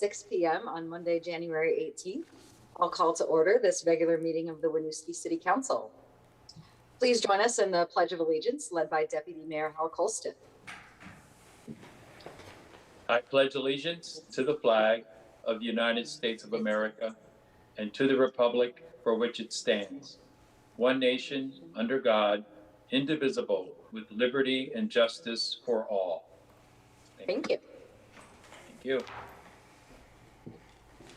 6 p.m. on Monday, January 18th. I'll call to order this regular meeting of the Winooski City Council. Please join us in the Pledge of Allegiance led by Deputy Mayor Hal Colston. I pledge allegiance to the flag of the United States of America and to the republic for which it stands, one nation, under God, indivisible, with liberty and justice for all. Thank you. Thank you.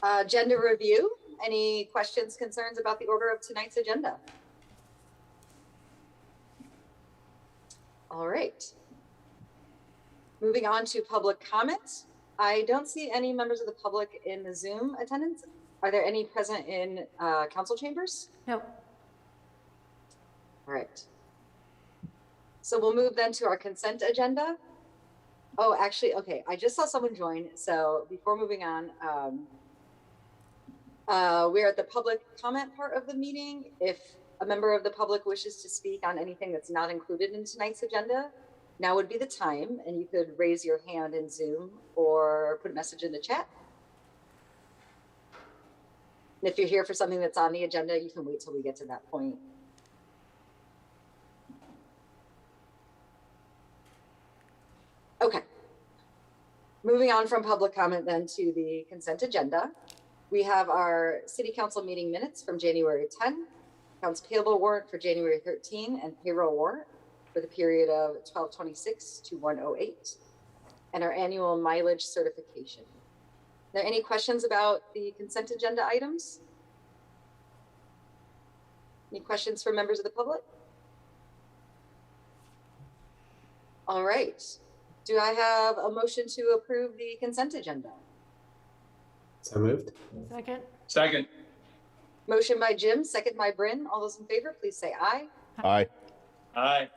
Agenda review. Any questions, concerns about the order of tonight's agenda? All right. Moving on to public comment. I don't see any members of the public in the Zoom attendance. Are there any present in council chambers? No. All right. So we'll move then to our consent agenda. Oh, actually, okay. I just saw someone join. So before moving on, we're at the public comment part of the meeting. If a member of the public wishes to speak on anything that's not included in tonight's agenda, now would be the time, and you could raise your hand in Zoom or put a message in the chat. And if you're here for something that's on the agenda, you can wait till we get to that point. Okay. Moving on from public comment then to the consent agenda. We have our city council meeting minutes from January 10, accounts payable warrant for January 13, and payroll warrant for the period of 12/26 to 1/08, and our annual mileage certification. Are there any questions about the consent agenda items? Any questions for members of the public? All right. Do I have a motion to approve the consent agenda? So moved. Second. Second. Motion by Jim, second by Bryn. All those in favor, please say aye. Aye. Aye.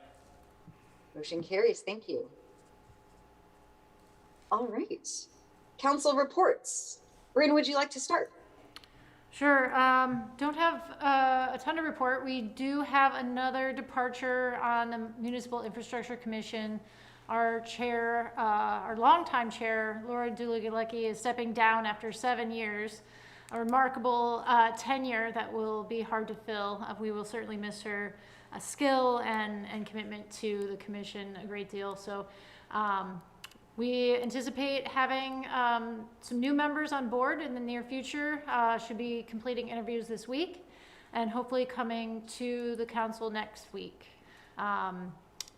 Motion carries. Thank you. All right. Council reports. Bryn, would you like to start? Sure. Don't have a ton to report. We do have another departure on the Municipal Infrastructure Commission. Our chair, our longtime chair, Laura Dooley-Galecki, is stepping down after 7 years. A remarkable tenure that will be hard to fill. We will certainly miss her skill and commitment to the commission a great deal. So we anticipate having some new members on board in the near future. Should be completing interviews this week and hopefully coming to the council next week.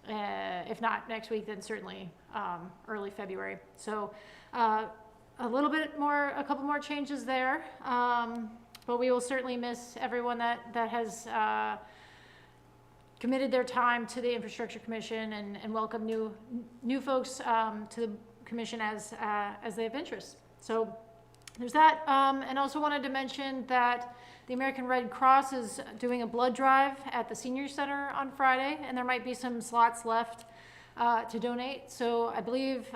If not next week, then certainly early February. So a little bit more, a couple more changes there, but we will certainly miss everyone that has committed their time to the Infrastructure Commission and welcome new folks to the commission as they have interest. So there's that, and also wanted to mention that the American Red Cross is doing a blood drive at the Senior Center on Friday, and there might be some slots left to donate. So I believe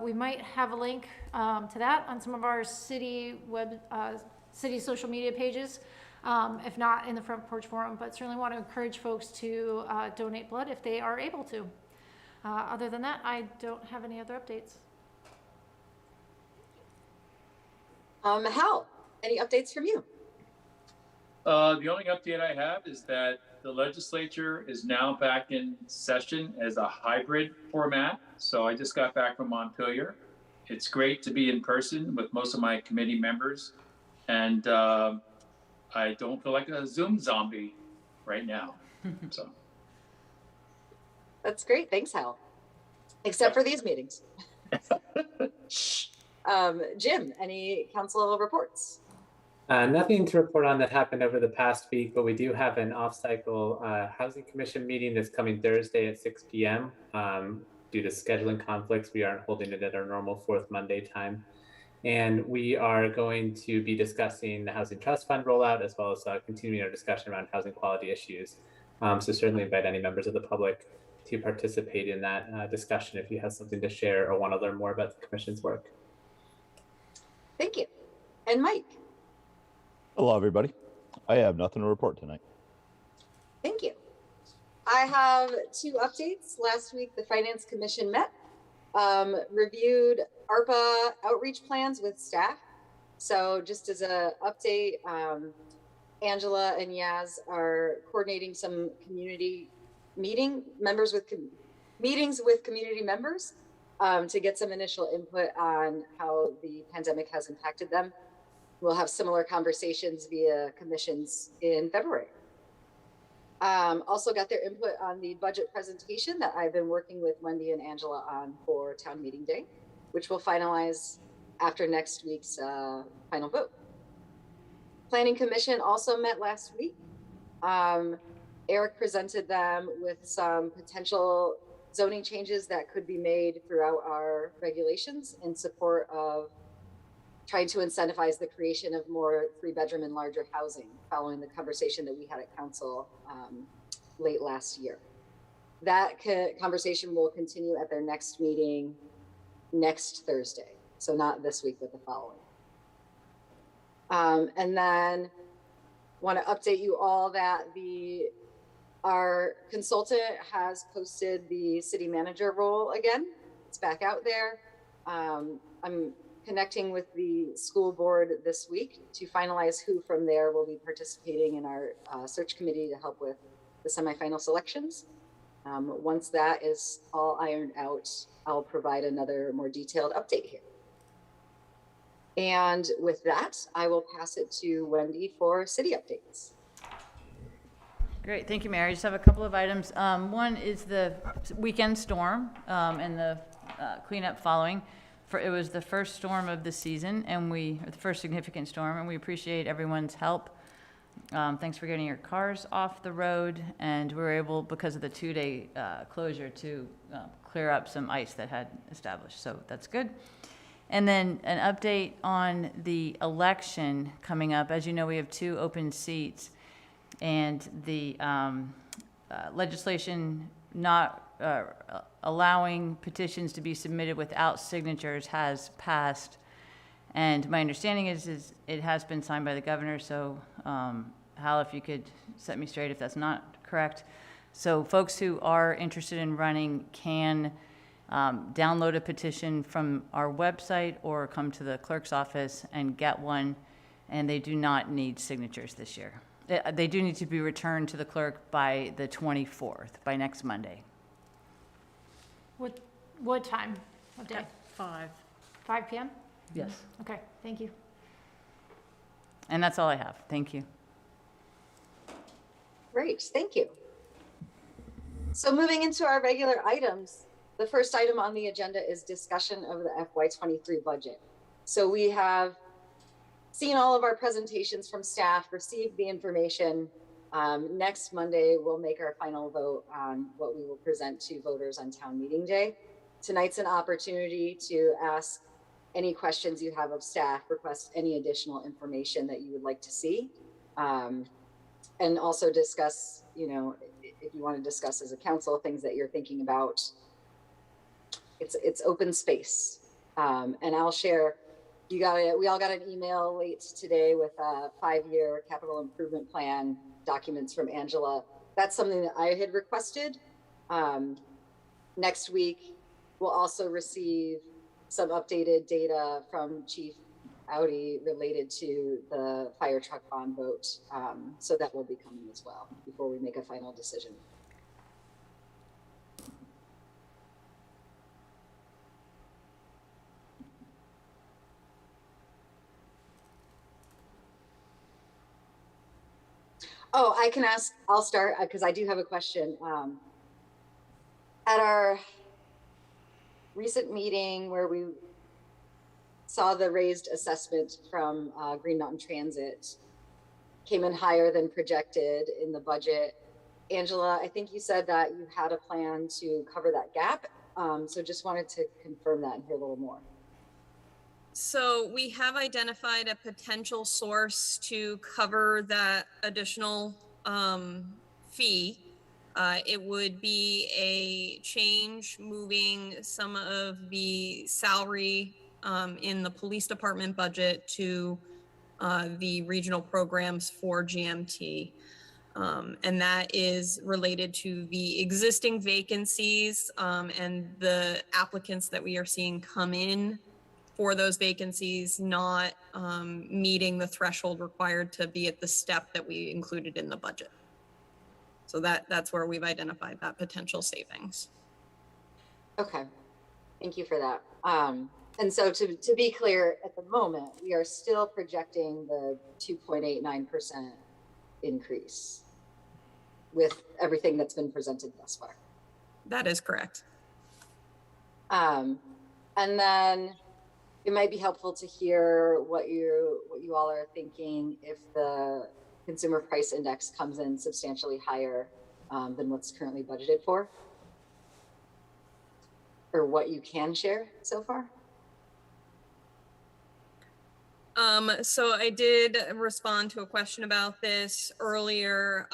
we might have a link to that on some of our city social media pages, if not in the Front Porch Forum, but certainly want to encourage folks to donate blood if they are able to. Other than that, I don't have any other updates. Hal, any updates from you? The only update I have is that the legislature is now back in session as a hybrid format. So I just got back from Montpelier. It's great to be in person with most of my committee members. And I don't feel like a Zoom zombie right now. So That's great. Thanks, Hal. Except for these meetings. Jim, any council reports? Nothing to report on that happened over the past week, but we do have an off-cycle Housing Commission meeting this coming Thursday at 6 p.m. Due to scheduling conflicts, we aren't holding it at our normal fourth Monday time. And we are going to be discussing the Housing Trust Fund rollout, as well as continuing our discussion around housing quality issues. So certainly invite any members of the public to participate in that discussion if you have something to share or want to learn more about the Commission's work. Thank you. And Mike? Hello, everybody. I have nothing to report tonight. Thank you. I have two updates. Last week, the Finance Commission met, reviewed ARPA outreach plans with staff, So just as a update, Angela and Yaz are coordinating some community meetings with community members to get some initial input on how the pandemic has impacted them. We'll have similar conversations via commissions in February. Also got their input on the budget presentation that I've been working with Wendy and Angela on for town meeting day, which will finalize after next week's final vote. Planning Commission also met last week. Eric presented them with some potential zoning changes that could be made throughout our regulations in support of trying to incentivize the creation of more 3-bedroom and larger housing following the conversation that we had at council late last year. That conversation will continue at their next meeting next Thursday. So not this week, but the following. And then want to update you all that our consultant has posted the city manager role again. It's back out there. I'm connecting with the school board this week to finalize who from there will be participating in our search committee to help with the semifinal selections. Once that is all ironed out, I'll provide another more detailed update here. And with that, I will pass it to Wendy for city updates. Great, thank you, Mary. I just have a couple of items. One is the weekend storm and the cleanup following. It was the first storm of the season, and the first significant storm, and we appreciate everyone's help. Thanks for getting your cars off the road, and we were able, because of the 2-day closure, to clear up some ice that had established, so that's good. And then an update on the election coming up. As you know, we have 2 open seats, and the legislation not allowing petitions to be submitted without signatures has passed. And my understanding is it has been signed by the governor. So Hal, if you could set me straight if that's not correct. So folks who are interested in running can download a petition from our website or come to the clerk's office and get one. And they do not need signatures this year. They do need to be returned to the clerk by the 24th, by next Monday. What time? What day? 5. 5 p.m.? Yes. Okay, thank you. And that's all I have. Thank you. Great, thank you. So moving into our regular items, the first item on the agenda is discussion of the FY23 budget. So we have seen all of our presentations from staff, received the information. Next Monday, we'll make our final vote on what we will present to voters on town meeting day. Tonight's an opportunity to ask any questions you have of staff, request any additional information that you would like to see. And also discuss, if you want to discuss as a council, things that you're thinking about. It's open space. And I'll share, we all got an email late today with a 5-year capital improvement plan documents from Angela. That's something that I had requested. Next week, we'll also receive some updated data from Chief Audi related to the fire truck bond vote. So that will be coming as well before we make a final decision. Oh, I can ask, I'll start because I do have a question. At our recent meeting where we saw the raised assessment from Green Mountain Transit came in higher than projected in the budget. Angela, I think you said that you had a plan to cover that gap. So just wanted to confirm that and hear a little more. So we have identified a potential source to cover that additional fee. It would be a change moving some of the salary in the police department budget to the regional programs for GMT. And that is related to the existing vacancies and the applicants that we are seeing come in for those vacancies not meeting the threshold required to be at the step that we included in the budget. So that's where we've identified that potential savings. Okay, thank you for that. And so to be clear, at the moment, we are still projecting the 2.89% increase with everything that's been presented thus far. That is correct. And then it might be helpful to hear what you all are thinking if the consumer price index comes in substantially higher than what's currently budgeted for, or what you can share so far. So I did respond to a question about this earlier.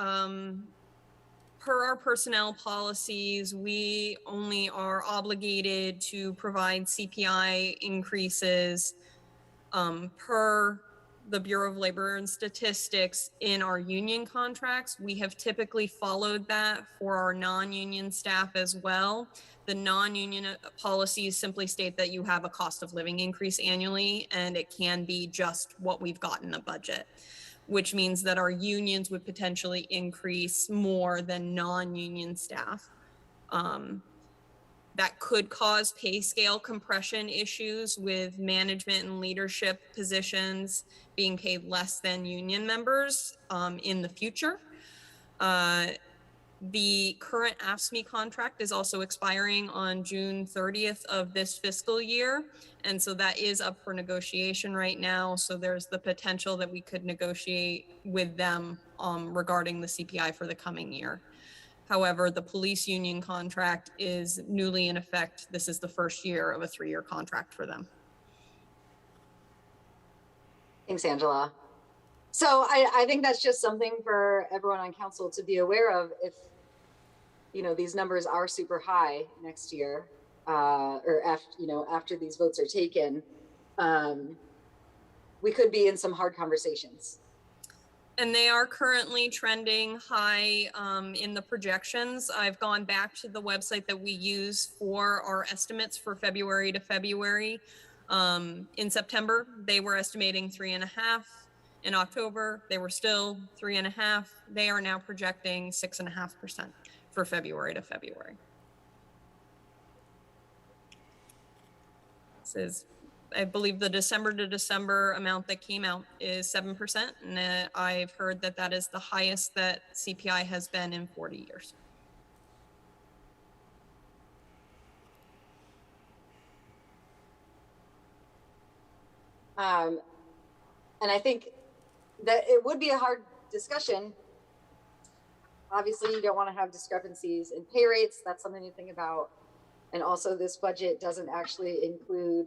Per our personnel policies, we only are obligated to provide CPI increases per the Bureau of Labor and Statistics in our union contracts. We have typically followed that for our non-union staff as well. The non-union policies simply state that you have a cost of living increase annually, and it can be just what we've got in the budget, which means that our unions would potentially increase more than non-union staff. That could cause pay scale compression issues with management and leadership positions being paid less than union members in the future. The current AFSCME contract is also expiring on June 30th of this fiscal year. And so that is up for negotiation right now. So there's the potential that we could negotiate with them regarding the CPI for the coming year. However, the police union contract is newly in effect. This is the first year of a 3-year contract for them. Thanks, Angela. So I think that's just something for everyone on council to be aware of. If, these numbers are super high next year, or after these votes are taken, we could be in some hard conversations. And they are currently trending high in the projections. I've gone back to the website that we use for our estimates for February to February. In September, they were estimating 3.5. In October, they were still 3.5. They are now projecting 6.5% for February to February. This is, I believe, the December to December amount that came out is 7%. And I've heard that that is the highest that CPI has been in 40 years. And I think that it would be a hard discussion. Obviously, you don't want to have discrepancies in pay rates. That's something to think about. And also, this budget doesn't actually include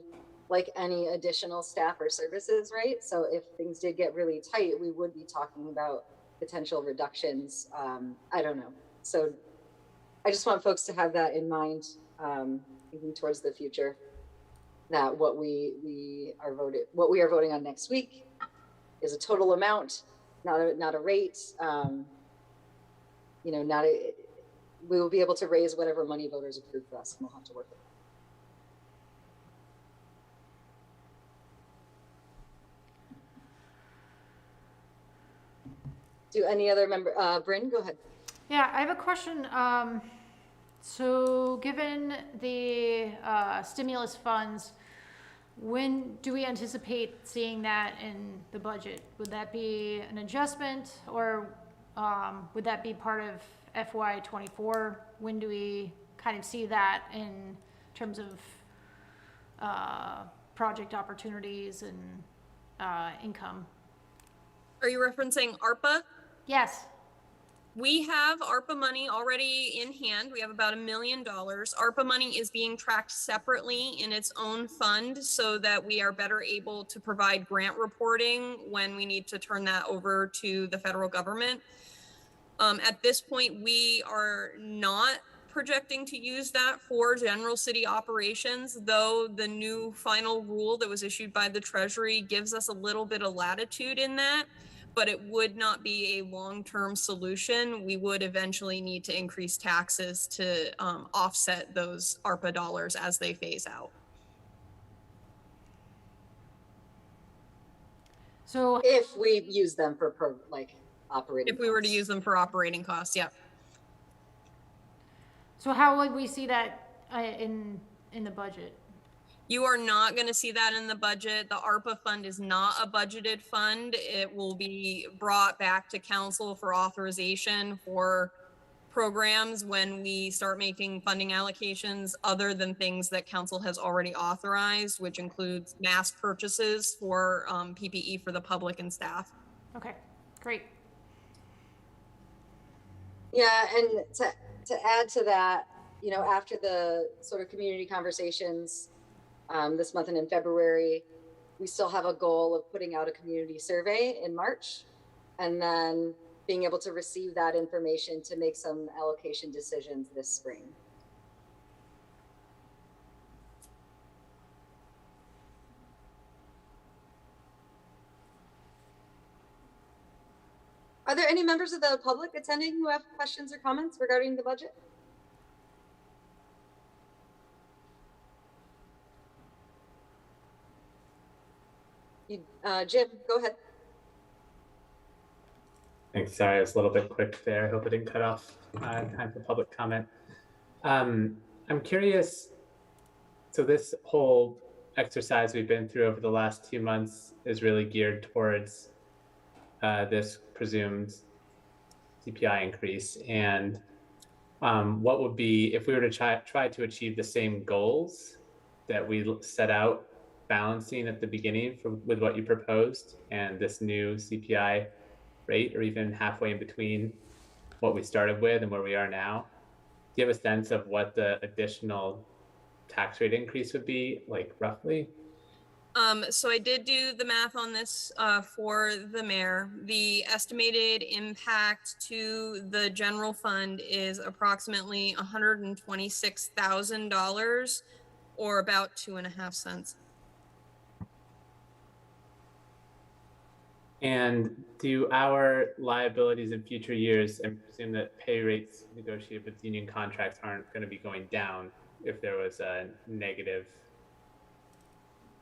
like any additional staff or services, right? So if things did get really tight, we would be talking about potential reductions. I don't know. So I just want folks to have that in mind, thinking towards the future, that what we are voting on next week is a total amount, not a rate. We will be able to raise whatever money voters approve for us, and we'll have to work with it. Do any other member, Bryn, go ahead. Yeah, I have a question. So given the stimulus funds, when do we anticipate seeing that in the budget? Would that be an adjustment, or would that be part of FY24? When do we kind of see that in terms of project opportunities and income? Are you referencing ARPA? Yes. We have ARPA money already in hand. We have about $1 million. ARPA money is being tracked separately in its own fund so that we are better able to provide grant reporting when we need to turn that over to the federal government. At this point, we are not projecting to use that for general city operations, though the new final rule that was issued by the Treasury gives us a little bit of latitude in that. But it would not be a long-term solution. We would eventually need to increase taxes to offset those ARPA dollars as they phase out. So, If we use them for operating. If we were to costs. use them for operating costs, yep. so how would we see that in the budget? You are not going to see that in the budget. The ARPA fund is not a budgeted fund. It will be brought back to council for authorization for programs when we start making funding allocations other than things that council has already authorized, which includes mask purchases for PPE for the public and staff. Okay, great. Yeah, and to add to that, you know, after the sort of community conversations this month and in February, we still have a goal of putting out a community survey in March, and then being able to receive that information to make some allocation decisions this spring. Are there any members of the public attending who have questions or comments regarding the budget? Jim, go ahead. Thanks. Sorry, I was a little bit quick there. I hope it didn't cut off time for public comment. I'm curious. So this whole exercise we've been through over the last 2 months is really geared towards this presumed CPI increase. And what would be, if we were to try to achieve the same goals that we set out balancing at the beginning with what you proposed and this new CPI rate, or even halfway in between what we started with and where we are now, do you have a sense of what the additional tax rate increase would be, like roughly? So I did do the math on this for the mayor. The estimated impact to the general fund is approximately $126,000, or about 2.5 cents. And do our liabilities in future years, and presume that pay rates negotiated with union contracts aren't going to be going down if there was a negative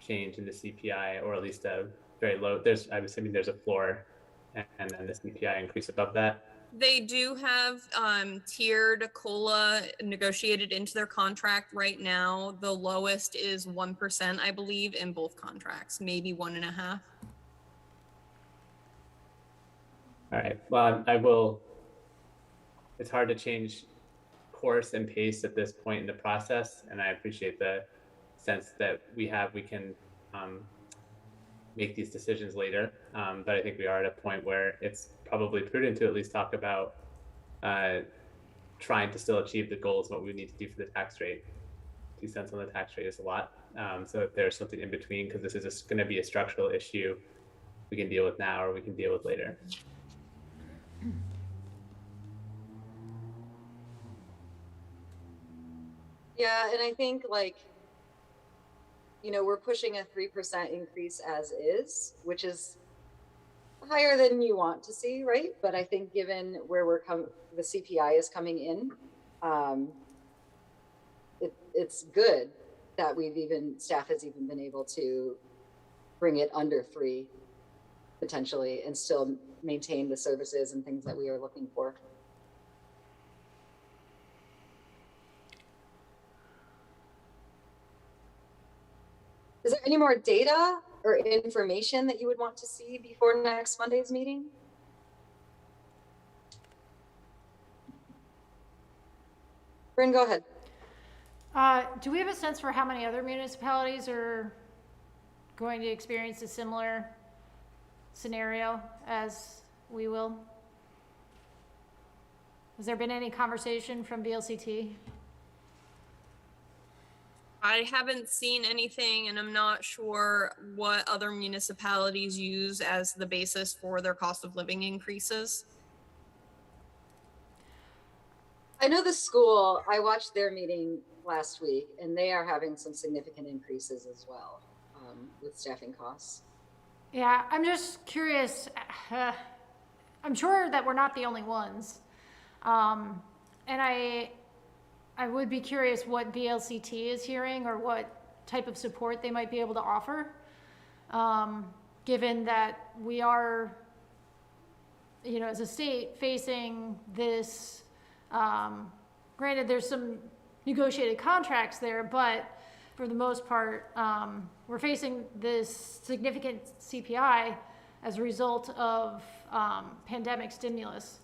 change in the CPI, or at least a very low, I'm assuming there's a floor and then the CPI increase above that? They do have tiered COLA negotiated into their contract right now. The lowest is 1%, I believe, in both contracts, maybe 1.5%. All right, well, I will, it's hard to change course and pace at this point in the process, and I appreciate the sense that we can make these decisions later, but I think we are at a point where it's probably prudent to at least talk about trying to still achieve the goals, what we need to do for the tax rate. 2 cents on the tax rate is a lot, so if there's something in between, because this is going to be a structural issue we can deal with now or we can deal with later. Yeah, and I think we're pushing a 3% increase as is, which is higher than you want to see, right? But I think given where the CPI is coming in, it's good that staff has even been able to bring it under 3 potentially and still maintain the services and things that we are looking for. Is there any more data or information that you would want to see before next Monday's meeting? Bryn, go ahead. Do we have a sense for how many other municipalities are going to experience a similar scenario as we will? Has there been any conversation from VLCT? I haven't seen anything, and I'm not sure what other municipalities use as the basis for their cost of living increases. I know the school, I watched their meeting last week, and they are having some significant increases as well with staffing costs. Yeah, I'm just curious. I'm sure that we're not the only ones. And I would be curious what VLCT is hearing or what type of support they might be able to offer. given that we are, you know, as a state facing this, granted, there's some negotiated contracts there, but for the most part, we're facing this significant CPI as a result of pandemic stimulus.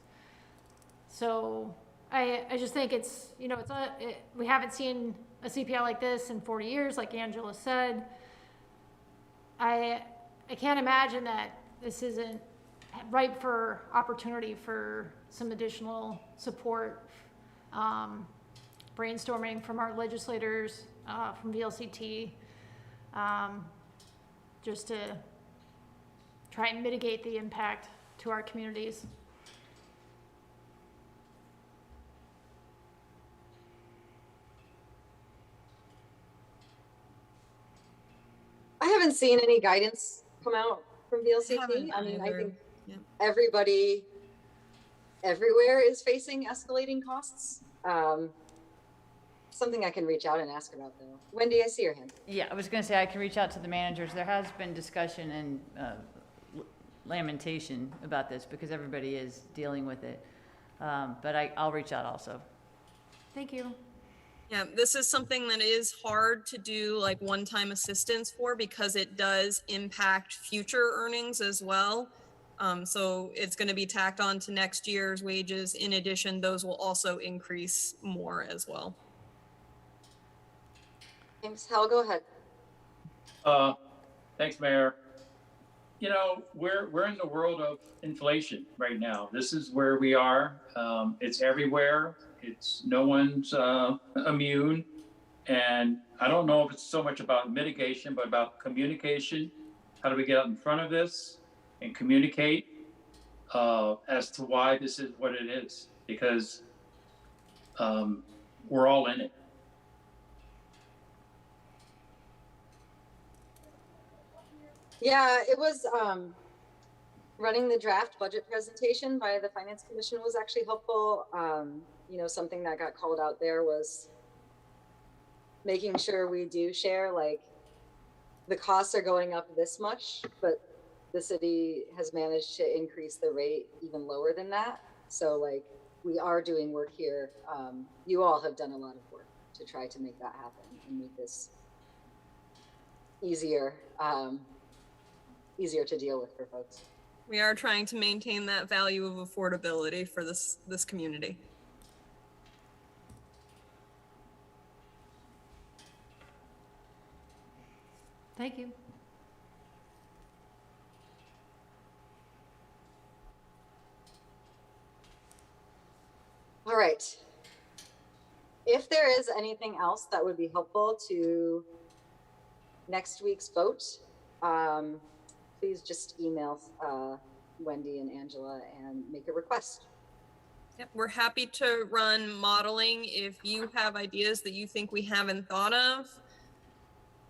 So I just think it's, you know, we haven't seen a CPI like this in 40 years, like Angela said. I can't imagine that this isn't ripe for opportunity for some additional support, brainstorming from our legislators, from VLCT, just to try and mitigate the impact to our communities. I haven't seen any guidance come out from VLCT. Haven't I mean, I either. think Yeah. everybody everywhere is facing escalating costs. Something I can reach out and ask about though. Wendy, I see your hand. Yeah, I was gonna say, I can reach out to the managers. There has been discussion and lamentation about this because everybody is dealing with it. But I'll reach out also. Thank you. Yeah, this is something that is hard to do like one-time assistance for because it does impact future earnings as well. So it's going to be tacked on to next year's wages. In addition, those will also increase more as well. Thanks. Hal, go ahead. Thanks, Mayor. You know, we're in the world of inflation right now. This is where we are. It's everywhere. It's no one's immune. And I don't know if it's so much about mitigation, but about communication. How do we get out in front of this and communicate as to why this is what it is? Because we're all in it. Yeah, it was running the draft budget presentation by the Finance Commission was actually helpful. You know, something that got called out there was making sure we do share, like, the costs are going up this much, but the city has managed to increase the rate even lower than that. So, like, we are doing work here. You all have done a lot of work to try to make that happen and make this easier. Easier to deal with for folks. We are trying to maintain that value of affordability for this community. Thank you. All right. If there is anything else that would be helpful to next week's vote, please just email Wendy and Angela and make a request. Yep, we're happy to run modeling if you have ideas that you think we haven't thought of,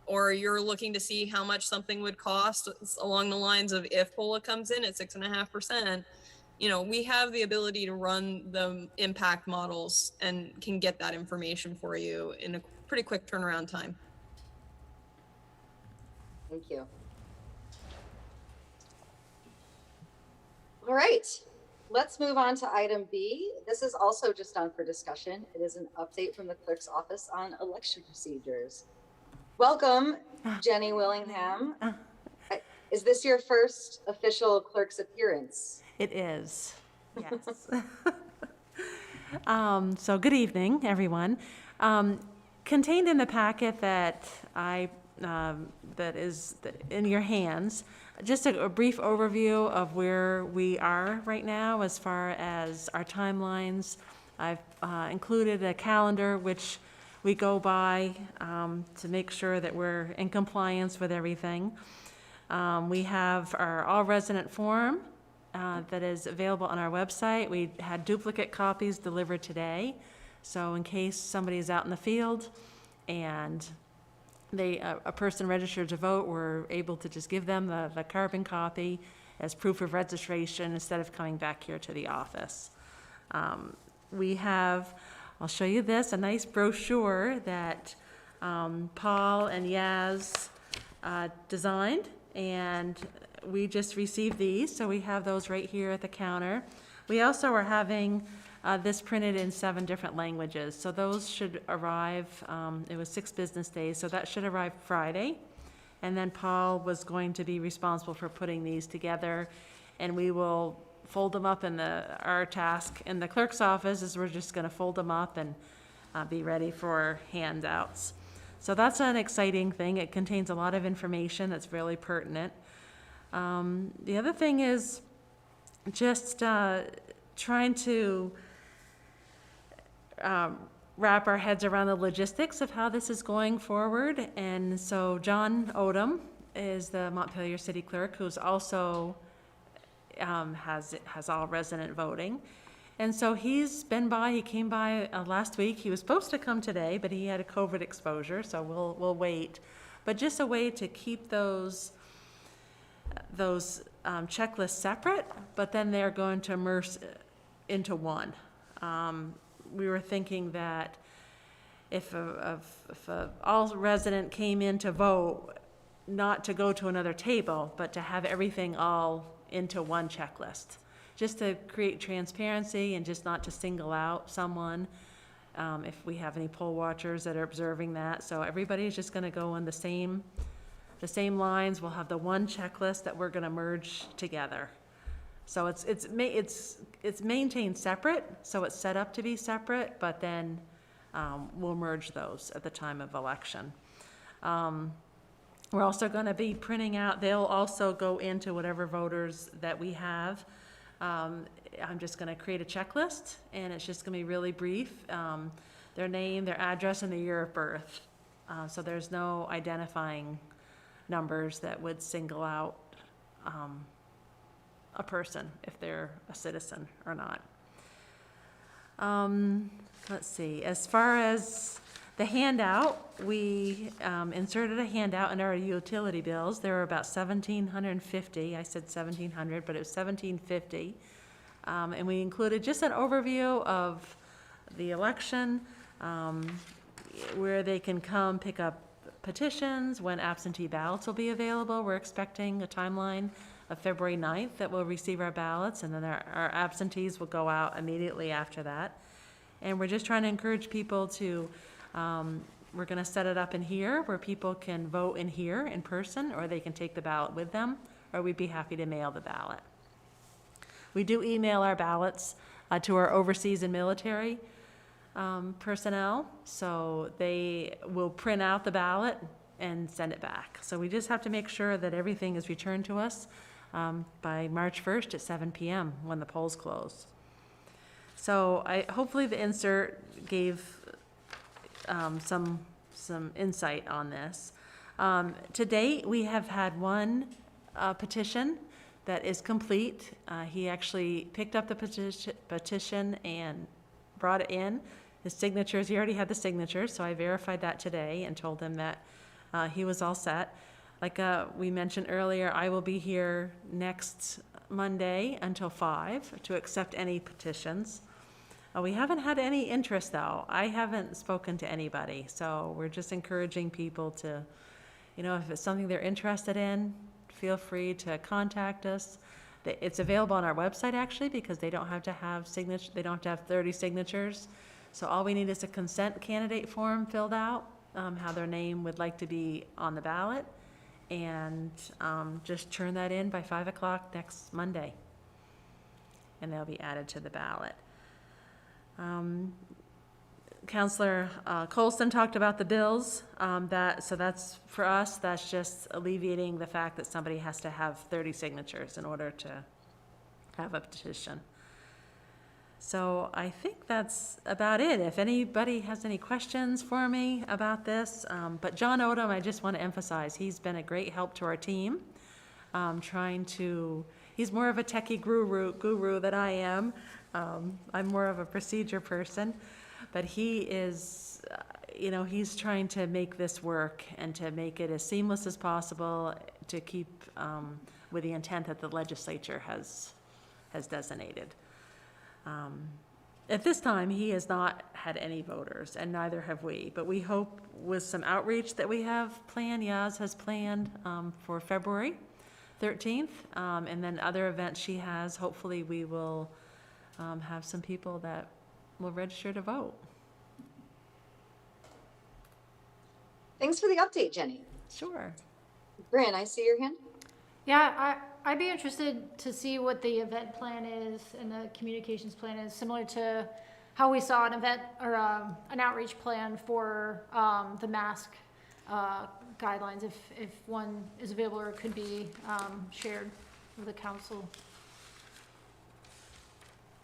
or you're looking to see how much something would cost along the lines of if COLA comes in at 6.5%. You know, we have the ability to run the impact models and can get that information for you in a pretty quick turnaround time. Thank you. All right, let's move on to item B. This is also just on for discussion. It is an update from the clerk's office on election procedures. Welcome, Jenny Willingham. Is this your first official clerk's appearance? It is, yes. So good evening, everyone. Contained in the packet that that is in your hands, just a brief overview of where we are right now as far as our timelines. I've included a calendar which we go by to make sure that we're in compliance with everything. We have our all resident form that is available on our website. We had duplicate copies delivered today. So in case somebody's out in the field and a person registered to vote, we're able to just give them the carbon copy as proof of registration instead of coming back here to the office. We have, I'll show you this, a nice brochure that Paul and Yaz designed, and we just received these, so we have those right here at the counter. We also are having this printed in 7 different languages, so those should arrive, it was 6 business days, so that should arrive Friday. And then Paul was going to be responsible for putting these together, and we will fold them up in our task in the clerk's office is we're just gonna fold them up and be ready for handouts. So that's an exciting thing. It contains a lot of information that's really pertinent. The other thing is just trying to wrap our heads around the logistics of how this is going forward. And so John Odom is the Montpelier City Clerk, who's also has all resident voting. And so he's been by, he came by last week. He was supposed to come today, but he had a COVID exposure, so we'll wait. But just a way to keep those checklists separate, but then they're going to merge into one. We were thinking that if a all resident came in to vote, not to go to another table, but to have everything all into one checklist, just to create transparency and just not to single out someone. If we have any poll watchers that are observing that, so everybody's just going to go in the same lines. We'll have the one checklist that we're going to merge together. So it's maintained separate, so it's set up to be separate, but then we'll merge those at the time of election. We're also going to be printing out, they'll also go into whatever voters that we have. I'm just going to create a checklist, and it's just going to be really brief. Their name, their address, and their year of birth. So there's no identifying numbers that would single out a person if they're a citizen or not. Let's see, as far as the handout, we inserted a handout in our utility bills. There were about 1,750. I said 1,700, but it was 1,750. And we included just an overview of the election, where they can come pick up petitions, when absentee ballots will be available. We're expecting a timeline of February 9th that we'll receive our ballots, and then our absentees will go out immediately after that. And we're just trying to encourage people to, we're going to set it up in here where people can vote in here in person, or they can take the ballot with them, or we'd be happy to mail the ballot. We do email our ballots to our overseas and military personnel, so they will print out the ballot and send it back. So we just have to make sure that everything is returned to us by March 1st at 7 p.m. when the polls close. So hopefully the insert gave some insight on this. To date, we have had one petition that is complete. He actually picked up the petition and brought it in. His signatures, he already had the signatures, so I verified that today and told him that he was all set. Like we mentioned earlier, I will be here next Monday until 5 to accept any petitions. We haven't had any interest, though. I haven't spoken to anybody, so we're just encouraging people to, if it's something they're interested in, feel free to contact us. It's available on our website, actually, because they don't have to have they don't have to have 30 signatures. So all we need is a consent candidate form filled out, how their name would like to be on the ballot, and just turn that in by 5 o'clock next Monday, and they'll be added to the ballot. Councillor Colston talked about the bills. So that's, for us, that's just alleviating the fact that somebody has to have 30 signatures in order to have a petition. So I think that's about it. If anybody has any questions for me about this, but John Odom, I just want to emphasize, he's been a great help to our team. He's more of a techie guru than I am. I'm more of a procedure person, but he is, he's trying to make this work and to make it as seamless as possible to keep with the intent that the legislature has designated. At this time, he has not had any voters, and neither have we, but we hope with some outreach that we have planned, Yaz has planned for February, 13th. And then other events she has, hopefully we will have some people that will register to vote. Thanks for the update, Jenny. Sure. Bryn, I see your hand. Yeah, I'd be interested to see what the event plan is and the communications plan is, similar to how we saw an event or an outreach plan for the mask guidelines, if one is available or could be shared with the council.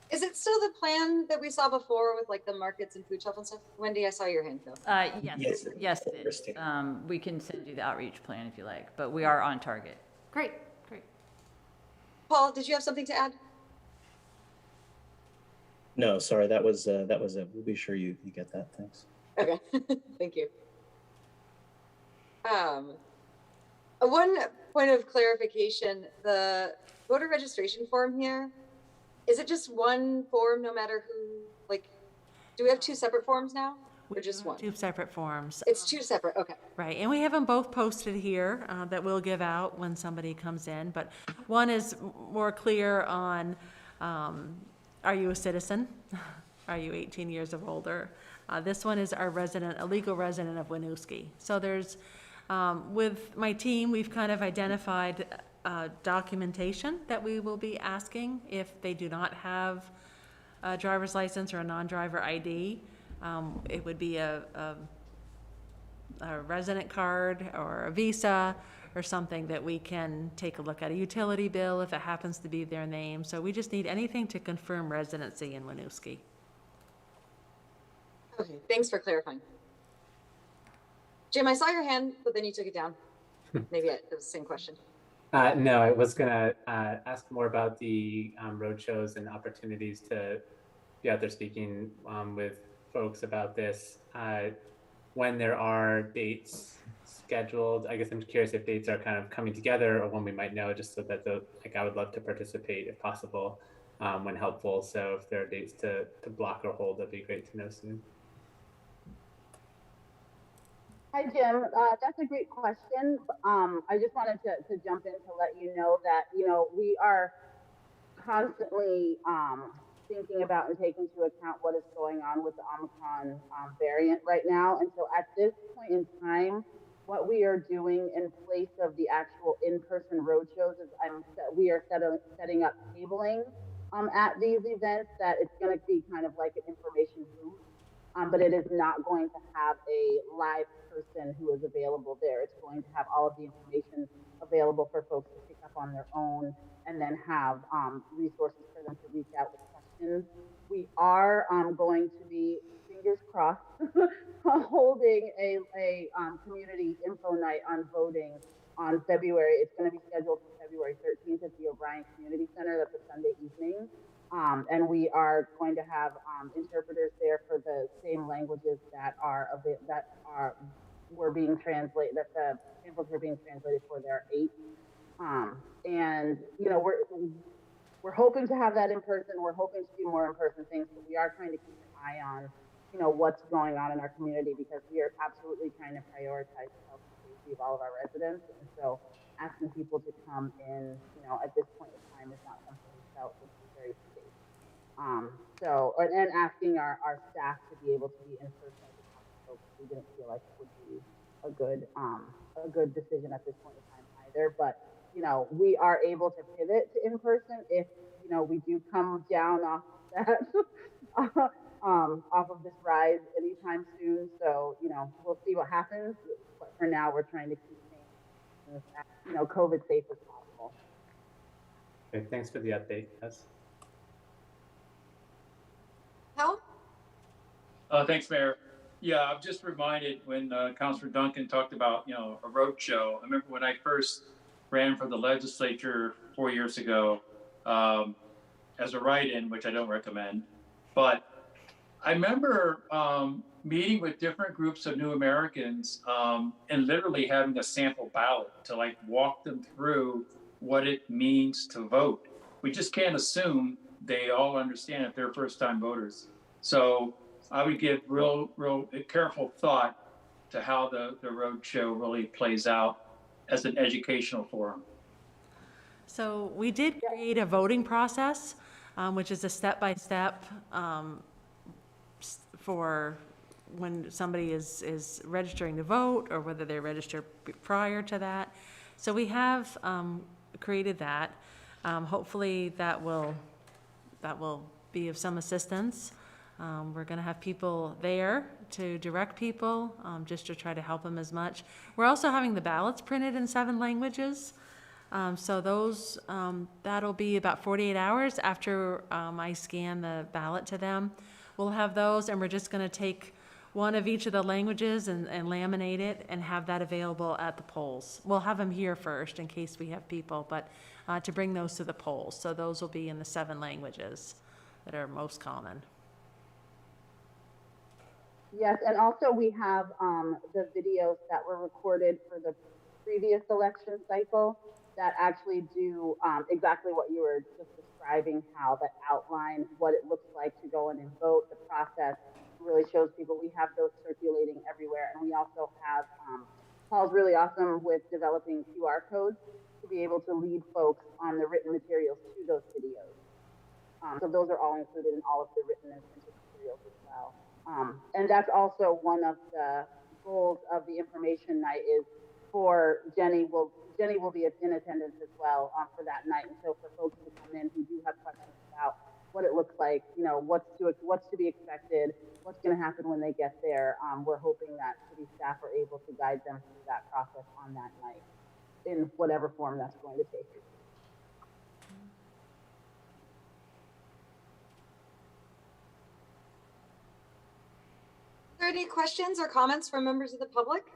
Is it still the plan that we saw before with like the markets and food shelf and stuff? Wendy, I saw your hand go. Yes, it is. We can send you the outreach plan if you like, but we are on target. Great. Paul, did you have something to add? No, sorry, that was a, we'll be sure you get that, thanks. Okay, thank you. One point of clarification, the voter registration form here, is it just one form no matter who, like, do we have two separate forms now? Or just one? Two separate forms. It's two separate, okay. Right, and we have them both posted here that we'll give out when somebody comes in, but one is more clear on, are you a citizen? Are you 18 years or older? This one is our resident, a legal resident of Winooski. So there's, with my team, we've kind of identified documentation that we will be asking if they do not have a driver's license or a non-driver ID. It would be a resident card or a visa or something that we can take a look at, a utility bill if it happens to be their name. So we just need anything to confirm residency in Winooski. Okay, thanks for clarifying. Jim, I saw your hand, but then you took it down. Maybe it was the same question. No, I was gonna ask more about the road shows and opportunities to be out there speaking with folks about this. When there are dates scheduled, I guess I'm curious if dates are kind of coming together or when we might know, just so that I would love to participate if possible, when helpful. So if there are dates to block or hold, that'd be great to know soon. Hi, Jim. That's a great question. I just wanted to jump in to let you know that, we are constantly thinking about and taking into account what is going on with the Omicron variant right now. And so at this point in time, what we are doing in place of the actual in-person road shows is we are setting up tabling at these events that it's going to be kind of like an information booth. But it is not going to have a live person who is available there. It's going to have all of the information available for folks to pick up on their own, and then have resources for them to reach out with questions. We are going to be, fingers crossed, holding a community info night on voting on February. It's going to be scheduled for February 13th at the O'Brien Community Center. That's a Sunday evening. And we are going to have interpreters there for the same languages that were being translated, that the samples were being translated for. There are 8. And we're hoping to have that in person. We're hoping to do more in-person things, but we are trying to keep an eye on what's going on in our community, because we are absolutely trying to prioritize the health and safety of all of our residents. And so asking people to come in, at this point in time is not something we felt would be very safe. And asking our staff to be able to be in person, we didn't feel like it would be a good decision at this point in time either. But we are able to pivot to in person if we do come down off that off of this rise anytime soon. So we'll see what happens. But for now, we're trying to keep things COVID safe as possible. Okay, thanks for the update, Yes. Hal? Thanks, Mayor. Yeah, I'm just reminded when Councilor Duncan talked about, a road show. I remember when I first ran for the legislature 4 years ago as a write-in, which I don't recommend. But I remember meeting with different groups of new Americans and literally having a sample ballot to walk them through what it means to vote. We just can't assume they all understand if they're first-time voters. So I would give real careful thought to how the road show really plays out as an educational forum. So we did create a voting process, which is a step-by-step for when somebody is registering to vote or whether they register prior to that. So we have created that. Hopefully that will be of some assistance. We're going to have people there to direct people, just to try to help them as much. We're also having the ballots printed in 7 languages. So those, that'll be about 48 hours after I scan the ballot to them. We'll have those, and we're just going to take one of each of the languages and laminate it and have that available at the polls. We'll have them here first in case we have people, but to bring those to the polls. So those will be in the 7 languages that are most common. Yes, and also we have the videos that were recorded for the previous election cycle that actually do exactly what you were just describing, how that outline what it looks like to go in and vote, the process really shows people. We have those circulating everywhere, and we also have, Paul's really awesome with developing QR codes to be able to lead folks on the written materials to those videos. So those are all included in all of the written and printed materials as well. And that's also one of the goals of the information night is for Jenny will be in attendance as well for that night. And so for folks to come in who do have questions about what it looks like, you know, what's to be expected, what's going to happen when they get there, we're hoping that city staff are able to guide them through that process on that night in whatever form that's going to take. Are there any questions or comments from members of the public?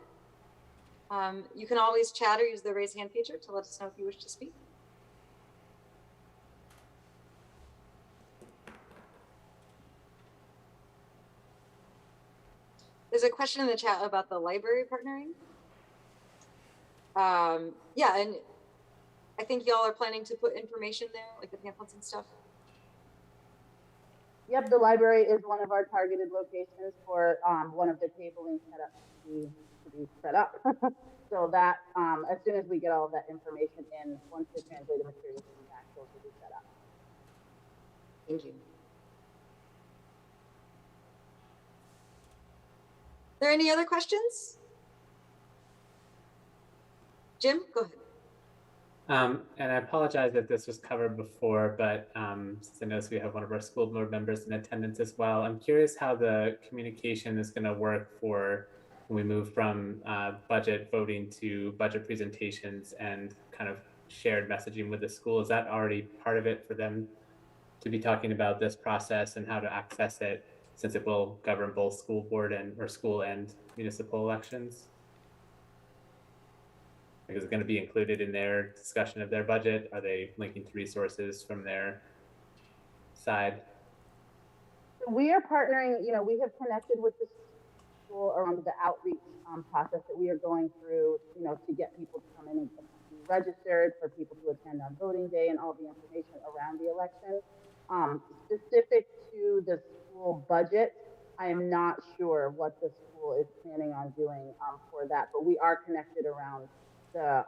You can always chat or use the raise hand feature to let us know if you wish to speak. There's a question in the chat about the library partnering. Yeah, and I think y'all are planning to put information there, like the pamphlets and stuff. Yep, the library is one of our targeted locations for one of the tabling setups to be set up. So that as soon as we get all of that information in, once the translated materials come back, those will be set up. Thank you. Are there any other questions? Jim, go ahead. And I apologize if this was covered before, but since I noticed we have one of our school board members in attendance as well, I'm curious how the communication is going to work for when we move from budget voting to budget presentations and kind of shared messaging with the school. Is that already part of it for them to be talking about this process and how to access it, since it will govern both school board or school and municipal elections? Is it going to be included in their discussion of their budget? Are they linking to resources from their side? We are partnering, you know, we have connected with the school around the outreach process that we are going through, you know, to get people to come in and be registered, for people to attend on voting day and all the information around the election. Specific to the school budget, I am not sure what the school is planning on doing for that, but we are connected around the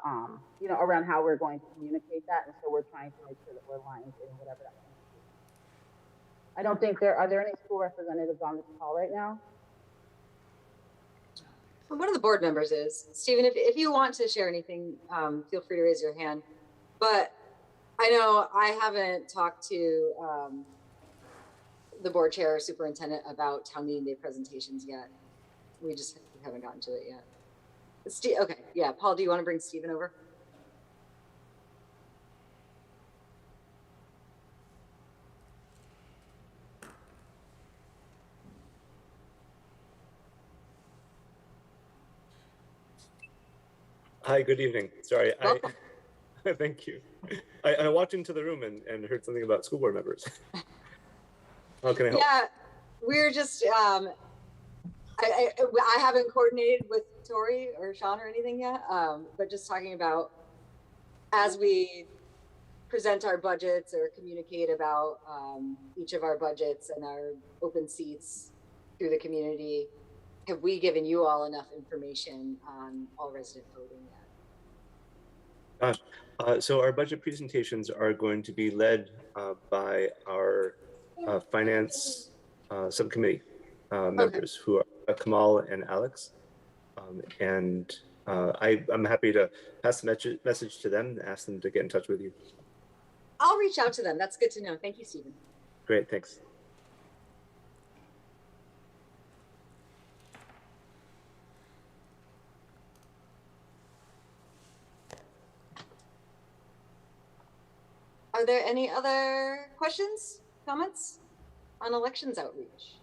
you know, around how we're going to communicate that, and so we're trying to make sure that we're aligned in whatever that means. I don't think are there any school representatives on this call right now? Well, one of the board members is. Stephen, if you want to share anything, feel free to raise your hand. But I know I haven't talked to the board chair or superintendent about town meeting day presentations yet. We haven't gotten to it yet. Okay, yeah, Paul, do you want to bring Stephen over? Hi, good evening. Sorry, thank you. I walked into the room and heard something about school board members. How can I help? Yeah, we're just, I haven't coordinated with Tori or Sean or anything yet, but just talking about as we present our budgets or communicate about each of our budgets and our open seats through the community, have we given you all enough information on all resident voting yet? Gosh, So our budget presentations are going to be led by our finance subcommittee members who are Kamal and Alex. I'm happy to pass the message to them and ask them to get in touch with you. I'll reach out to them. That's good to know. Thank you, Stephen. Great, thanks. Are there any other questions, comments on elections outreach?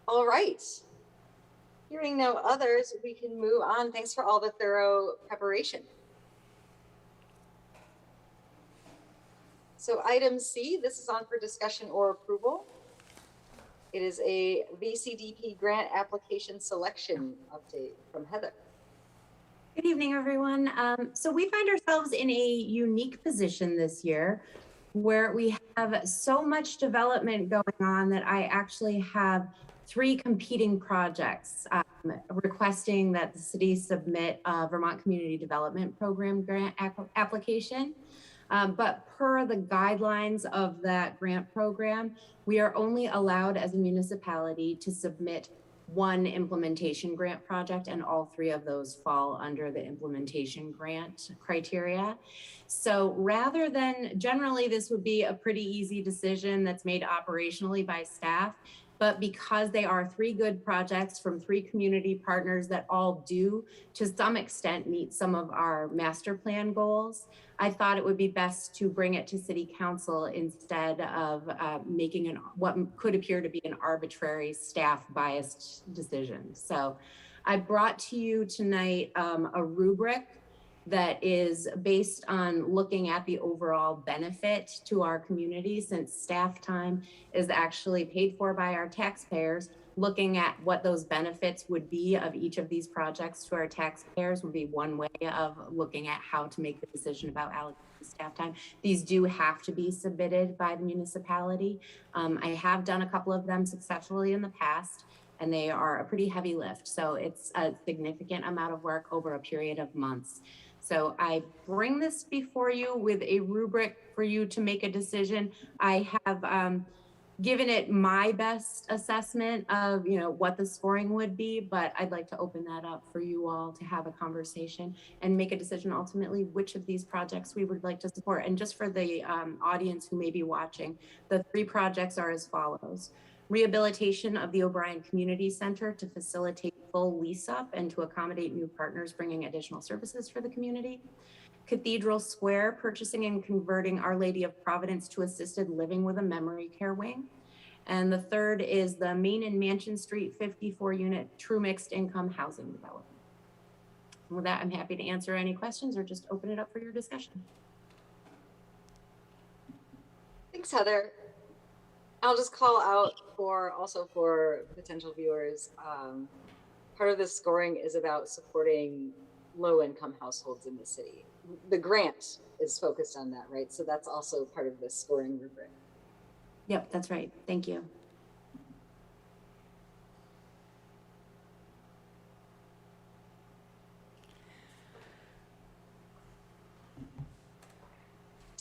All right. Hearing no others, we can move on. Thanks for all the thorough preparation. So item C, this is on for discussion or approval. It is a VCDP grant application selection update from Heather. Good evening, everyone. So we find ourselves in a unique position this year where we have so much development going on that I actually have 3 competing projects requesting that the city submit a Vermont Community Development Program grant application. But per the guidelines of that grant program, we are only allowed as a municipality to submit 1 implementation grant project, and all 3 of those fall under the implementation grant criteria. So rather than, generally this would be a pretty easy decision that's made operationally by staff, but because they are 3 good projects from 3 community partners that all do to some extent meet some of our master plan goals, I thought it would be best to bring it to City Council instead of making what could appear to be an arbitrary staff biased decision. So I brought to you tonight a rubric that is based on looking at the overall benefit to our community, since staff time is actually paid for by our taxpayers. Looking at what those benefits would be of each of these projects to our taxpayers would be one way of looking at how to make the decision about allocating staff time. These do have to be submitted by the municipality. I have done a couple of them successfully in the past, and they are a pretty heavy lift. So it's a significant amount of work over a period of months. So I bring this before you with a rubric for you to make a decision. I have given it my best assessment of what the scoring would be, but I'd like to open that up for you all to have a conversation and make a decision ultimately which of these projects we would like to support. And just for the audience who may be watching, the 3 projects are as follows. Rehabilitation of the O'Brien Community Center to facilitate full lease up and to accommodate new partners bringing additional services for the community. Cathedral Square, purchasing and converting Our Lady of Providence to assisted living with a memory care wing. And the third is the Main and Mansion Street 54 unit true mixed income housing development. And with that, I'm happy to answer any questions or just open it up for your discussion. Thanks, Heather. I'll just call out for potential viewers. Part of the scoring is about supporting low-income households in the city. The grant is focused on that, right? So that's also part of the scoring rubric. Yep, that's right. Thank you.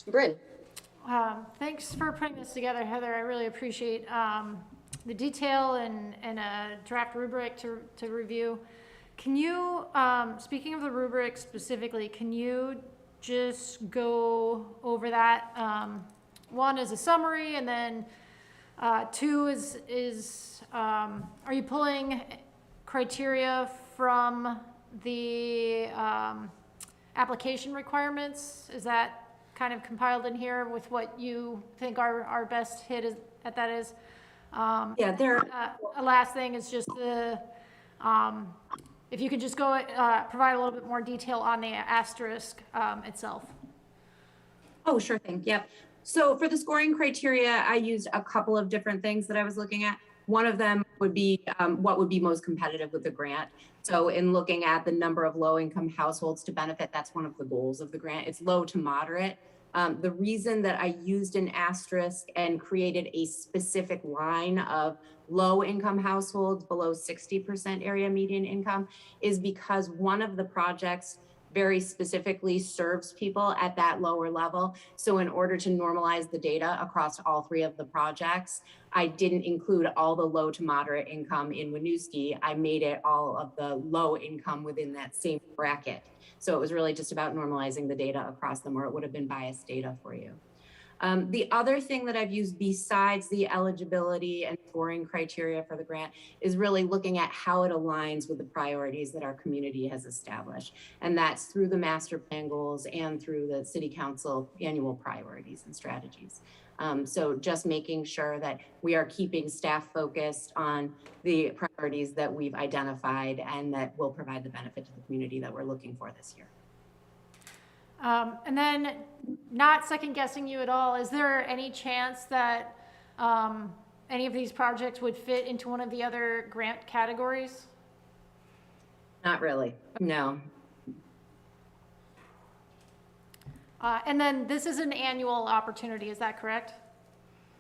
Bryn. Thanks for putting this together, Heather. I really appreciate the detail and a draft rubric to review. Can you, speaking of the rubric specifically, can you just go over that? 1 is a summary, and then 2 is are you pulling criteria from the application requirements? Is that kind of compiled in here with what you think our best hit is at that is? Yeah, there. A last thing is just the, if you could just go provide a little bit more detail on the asterisk itself. Oh, sure thing. Yep. So for the scoring criteria, I used a couple of different things that I was looking at. One of them would be what would be most competitive with the grant. So in looking at the number of low-income households to benefit, that's one of the goals of the grant. It's low to moderate. The reason that I used an asterisk and created a specific line of low-income households below 60% area median income is because one of the projects very specifically serves people at that lower level. So in order to normalize the data across all three of the projects, I didn't include all the low to moderate income in Winooski. I made it all of the low income within that same bracket. So it was really just about normalizing the data across them, or it would have been biased data for you. The other thing that I've used besides the eligibility and scoring criteria for the grant is really looking at how it aligns with the priorities that our community has established. And that's through the master plan goals and through the city council annual priorities and strategies. So just making sure that we are keeping staff focused on the priorities that we've identified and that will provide the benefit to the community that we're looking for this year. And then, not second guessing you at all, is there any chance that any of these projects would fit into one of the other grant categories? Not really, no. And then this is an annual opportunity, is that correct?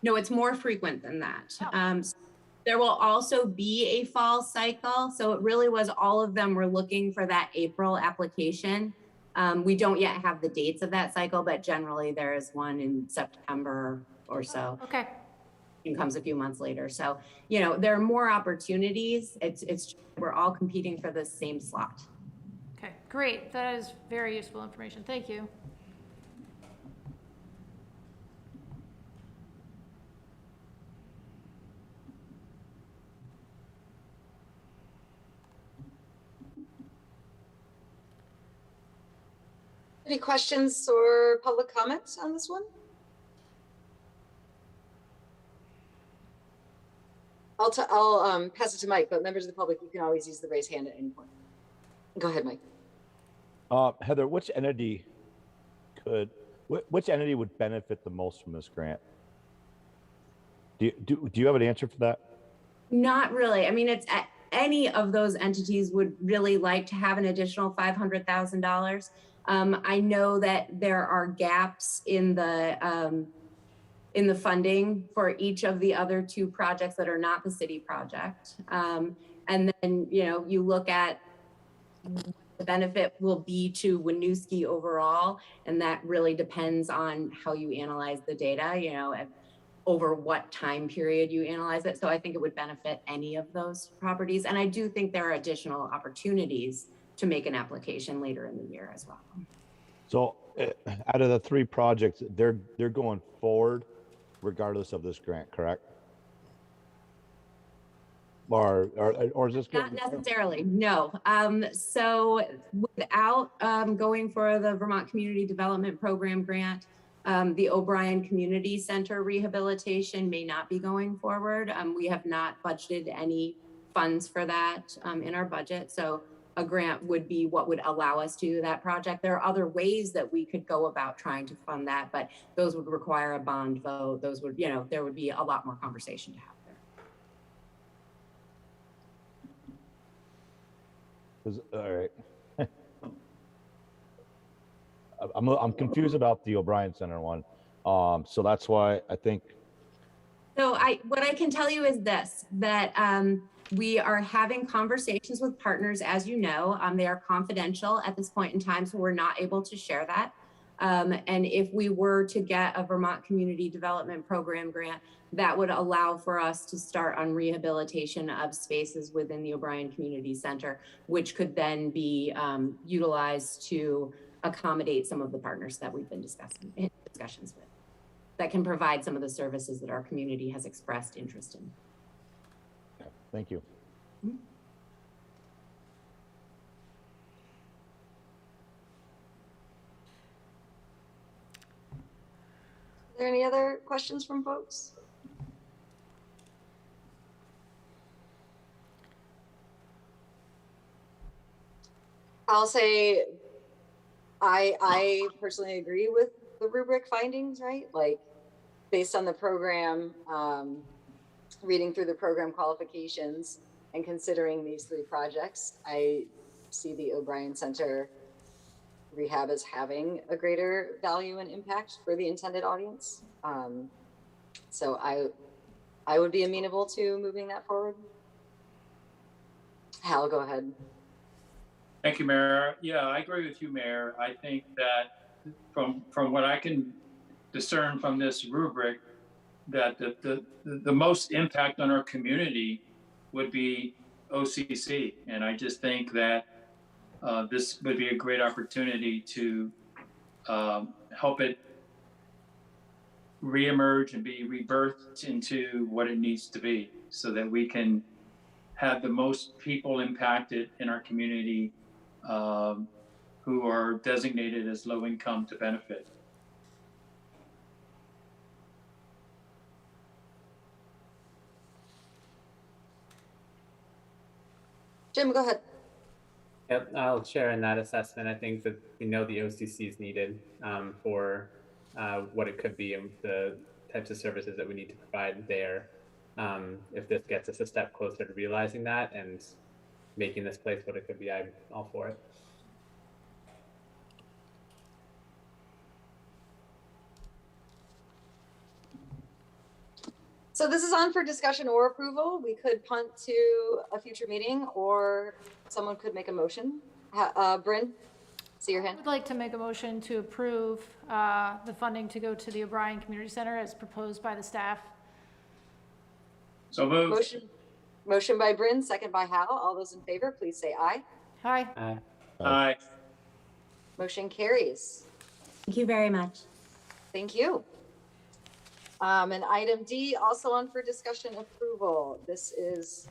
No, it's more frequent than that. Oh. There will also be a fall cycle. So it really was all of them were looking for that April application. We don't yet have the dates of that cycle, but generally there is one in September or so. Okay. It comes a few months later. So, you know, there are more opportunities. It's we're all competing for the same slot. Okay, great. That is very useful information. Thank you. Any questions or public comments on this one? I'll pass it to Mike, but members of the public, you can always use the raise hand at any point. Go ahead, Mike. Heather, which entity would benefit the most from this grant? Do you have an answer for that? Not really. I mean, it's any of those entities would really like to have an additional $500,000. I know that there are gaps in the funding for each of the other two projects that are not the city project. And then, you know, you look at the benefit will be to Winooski overall, and that really depends on how you analyze the data, you know, over what time period you analyze it. So I think it would benefit any of those properties. And I do think there are additional opportunities to make an application later in the year as well. So out of the three projects, they're going forward regardless of this grant, correct? Or is this not necessarily? No. So without going for the Vermont Community Development Program grant, the O'Brien Community Center rehabilitation may not be going forward. We have not budgeted any funds for that in our budget. So a grant would be what would allow us to do that project. There are other ways that we could go about trying to fund that, but those would require a bond vote. Those would, you know, there would be a lot more conversation to have there. All right. I'm confused about the O'Brien Center one. So that's why I think. So what I can tell you is this, that we are having conversations with partners, as you know. They are confidential at this point in time, so we're not able to share that. And if we were to get a Vermont Community Development Program grant, that would allow for us to start on rehabilitation of spaces within the O'Brien Community Center, which could then be utilized to accommodate some of the partners that we've been in discussions with, that can provide some of the services that our community has expressed interest in. Thank you. Mm-hmm. Are there any other questions from folks? I'll say I personally agree with the rubric findings, right? Like based on the program, reading through the program qualifications and considering these three projects, I see the O'Brien Center rehab as having a greater value and impact for the intended audience. So I would be amenable to moving that forward. Hal, go ahead. Thank you, Mayor. Yeah, I agree with you, Mayor. I think that from what I can discern from this rubric, that the most impact on our community would be OCC. And I just think that this would be a great opportunity to help it reemerge and be rebirthed into what it needs to be, so that we can have the most people impacted in our community who are designated as low income to benefit. Jim, go ahead. Yep, I'll share in that assessment. I think that we know the OCC is needed for what it could be and the types of services that we need to provide there. If this gets us a step closer to realizing that and making this place what it could be, I'm all for it. So this is on for discussion or approval. We could punt to a future meeting, or someone could make a motion. Bryn, see your I hand. would like to make a motion to approve the funding to go to the O'Brien Community Center as proposed by the staff. So moved. Motion by Bryn, second by Hal. All those in favor, please say aye. Hi. Aye. Motion carries. Thank you very much. Thank you. And item D, also on for discussion approval. This is,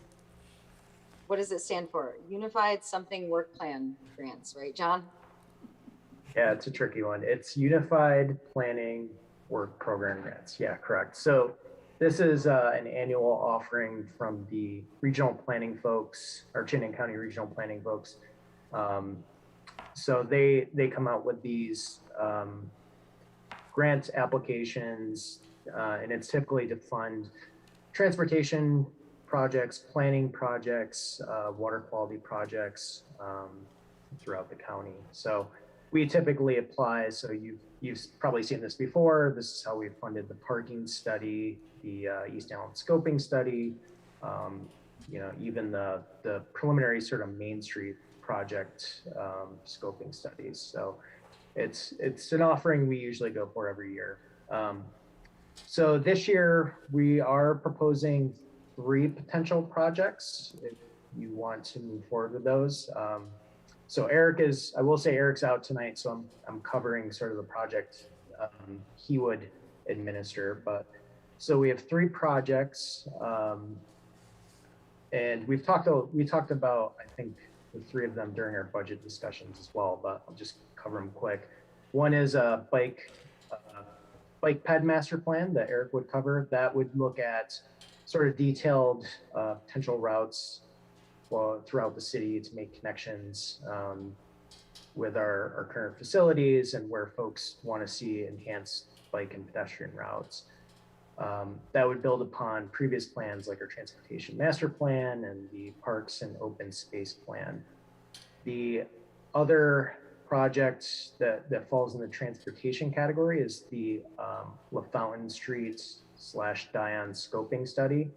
what does it stand for? Unified something work plan grants, right, John? Yeah, it's a tricky one. It's Unified Planning Work Program Grants. Yeah, correct. So this is an annual offering from the regional planning folks, or Chittenden County regional planning folks. So they come out with these grant applications, and it's typically to fund transportation projects, planning projects, water quality projects throughout the county. So we typically apply. So you've probably seen this before. This is how we funded the parking study, the East Allen scoping study, even the preliminary sort of Main Street project scoping studies. So it's an offering we usually go for every year. So this year we are proposing 3 potential projects if you want to move forward with those. So I will say Eric's out tonight, so I'm covering sort of the project he would administer. But so we have 3 projects, and we talked about, I think, the 3 of them during our budget discussions as well, but I'll just cover them quick. One is a bike ped master plan that Eric would cover. That would look at sort of detailed potential routes throughout the city to make connections with our current facilities and where folks want to see enhanced bike and pedestrian routes. That would build upon previous plans like our transportation master plan and the parks and open space plan. The other project that falls in the transportation category is the LaFountain Street / Dion scoping study.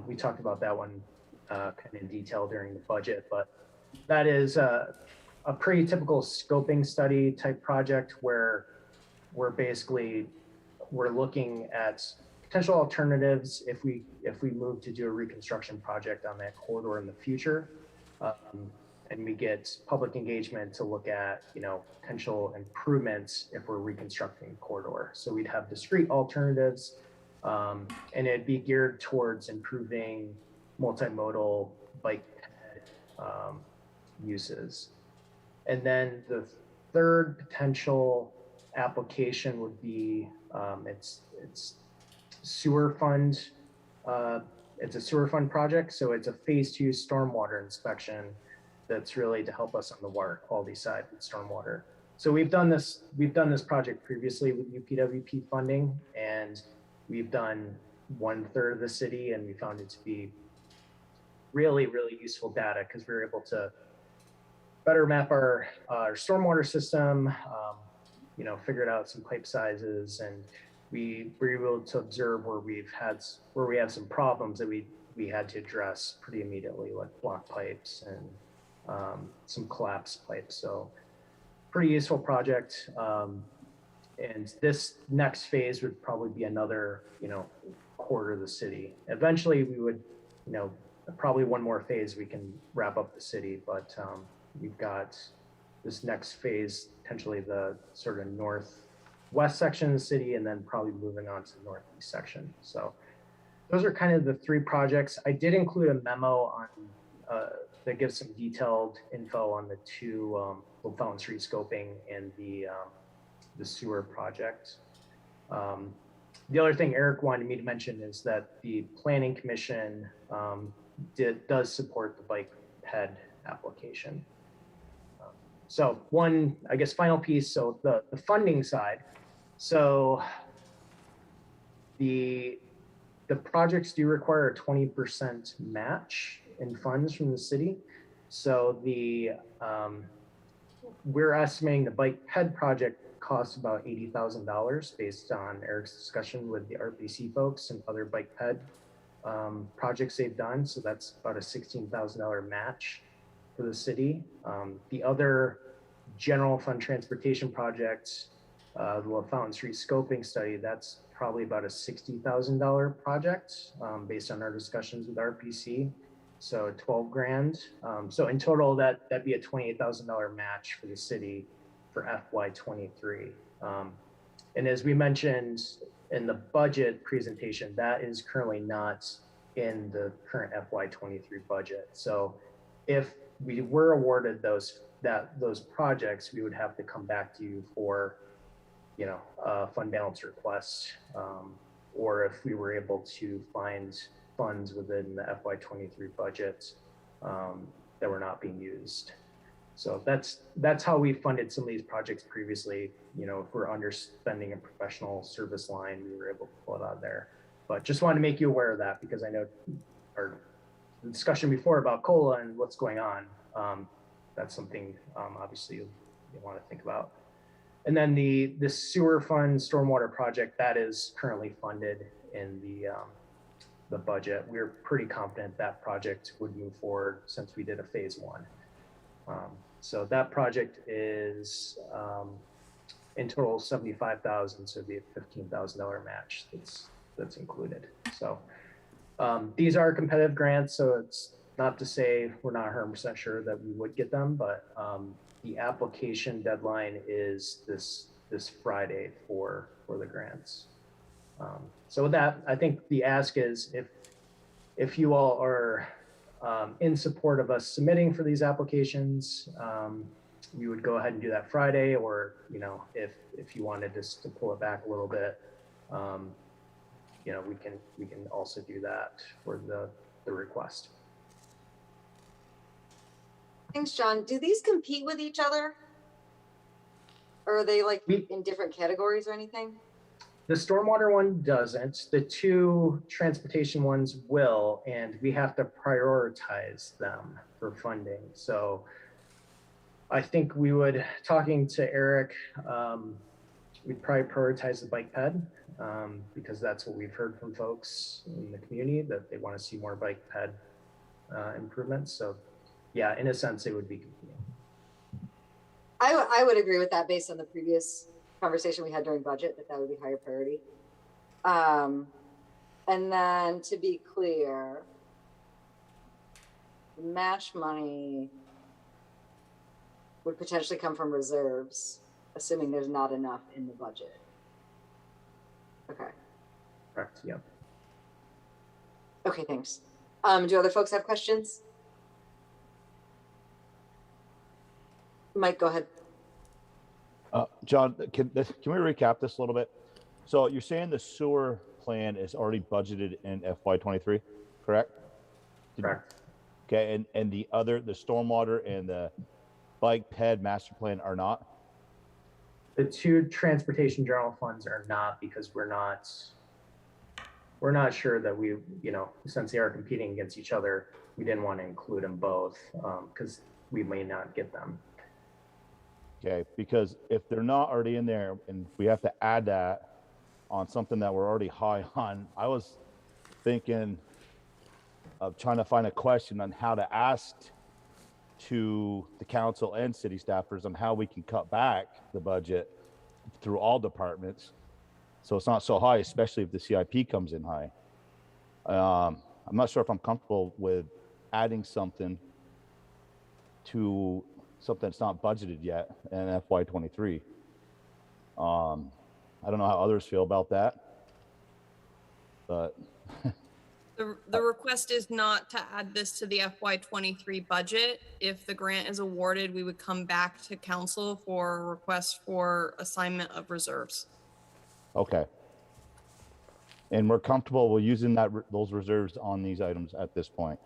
We talked about that one kind of in detail during the budget, but that is a pretty typical scoping study type project where we're looking at potential alternatives if we move to do a reconstruction project on that corridor in the future. And we get public engagement to look at, potential improvements if we're reconstructing a corridor. So we'd have discrete alternatives, and it'd be geared towards improving multimodal bike uses. And then the third potential application would be it's sewer fund. It's a sewer fund project, so it's a phase 2 stormwater inspection. That's really to help us on the water quality side with stormwater. So we've done this project previously with UPWP funding, and we've done 1/3 of the city, and we found it to be really, really useful data because we were able to better map our stormwater system, figured out some pipe sizes, and we were able to observe where we have some problems that we had to address pretty immediately, like block pipes and some collapsed pipes. So pretty useful project. And this next phase would probably be another, quarter of the city. Eventually we would, probably one more phase we can wrap up the city, but we've got this next phase, potentially the sort of northwest section of the city, and then probably moving on to the northeast section. So those are kind of the three projects. I did include a memo on that gives some detailed info on the two Fountain Street scoping and the sewer project. The other thing Eric wanted me to mention is that the Planning Commission does support the bike ped application. So one, I guess, final piece. So the funding side. So the projects do require a 20% match in funds from the city. So we're estimating the bike ped project costs about $80,000 based on Eric's discussion with the RPC folks and other bike ped projects they've done. So that's about a $16,000 match for the city. The other general fund transportation projects, the Fountain Street scoping study, that's probably about a $60,000 project based on our discussions with RPC. So 12 grand. So in total, that'd be a $28,000 match for the city for FY23. And as we mentioned in the budget presentation, that is currently not in the current FY23 budget. So if we were awarded those projects, we would have to come back to you for, a fund balance request, or if we were able to find funds within the FY23 budget that were not being used. So that's how we funded some of these projects previously. If we're underspending a professional service line, we were able to pull it out of there. But just wanted to make you aware of that, because I know our discussion before about COLA and what's going on, that's something obviously you want to think about. And then the sewer fund stormwater project, that is currently funded in the budget. We're pretty confident that project would move forward since we did a phase one. So that project is in total 75,000, so it'd be a $15,000 match that's included. So these are competitive grants, so it's not to say we're not 100% sure that we would get them, but the application deadline is this Friday for the grants. So with that, I think the ask is if you all are in support of us submitting for these applications, we would go ahead and do that Friday, or if you wanted us to pull it back a little bit, we can also do that for the request. Thanks, John. Do these compete with each other? Or are they in different categories or anything? The stormwater one doesn't. The two transportation ones will, and we have to prioritize them for funding. So I think we would, talking to Eric, we'd probably prioritize the bike ped because that's what we've heard from folks in the community, that they want to see more bike ped improvements. So yeah, in a sense, it would be competing. I would agree with that based on the previous conversation we had during budget, that would be higher priority. And then to be clear, match money would potentially come from reserves, assuming there's not enough in the budget. Okay. Correct, yeah. Okay, thanks. Do other folks have questions? Mike, go ahead. John, can we recap this a little bit? So you're saying the sewer plan is already budgeted in FY23, correct? Correct. Okay, and the stormwater and the bike ped master plan are not? The two transportation general funds are not, because we're not sure that we, since they are competing against each other, we didn't want to include them both because we may not get them. Okay, because if they're not already in there and we have to add that on something that we're already high on. I was thinking of trying to find a question on how to ask to the council and city staffers on how we can cut back the budget through all departments so it's not so high, especially if the CIP comes in high. I'm not sure if I'm comfortable with adding something to something that's not budgeted yet in FY23. I don't know how others feel about that, but The request is not to add this to the FY23 budget. If the grant is awarded, we would come back to council for a request for assignment of reserves. okay. And we're comfortable with using those reserves on these items at this point.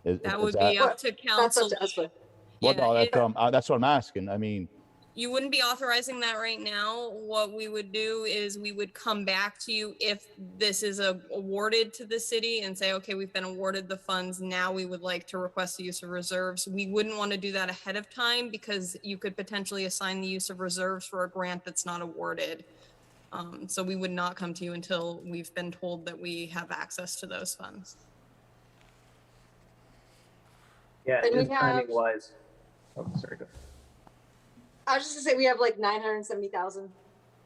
That would be up to council. That's up to us. Well, Yeah, no, that's what I'm asking. I mean, you wouldn't be authorizing that right now. What we would do is we would come back to you if this is awarded to the city and say, okay, we've been awarded the funds. Now we would like to request the use of reserves. We wouldn't want to do that ahead of time because you could potentially assign the use of reserves for a grant that's not awarded. So we would not come to you until we've been told that we have access to those funds. Yeah, And we just timing wise. Oh, sorry. Go ahead. I was just gonna say, we have like 970,000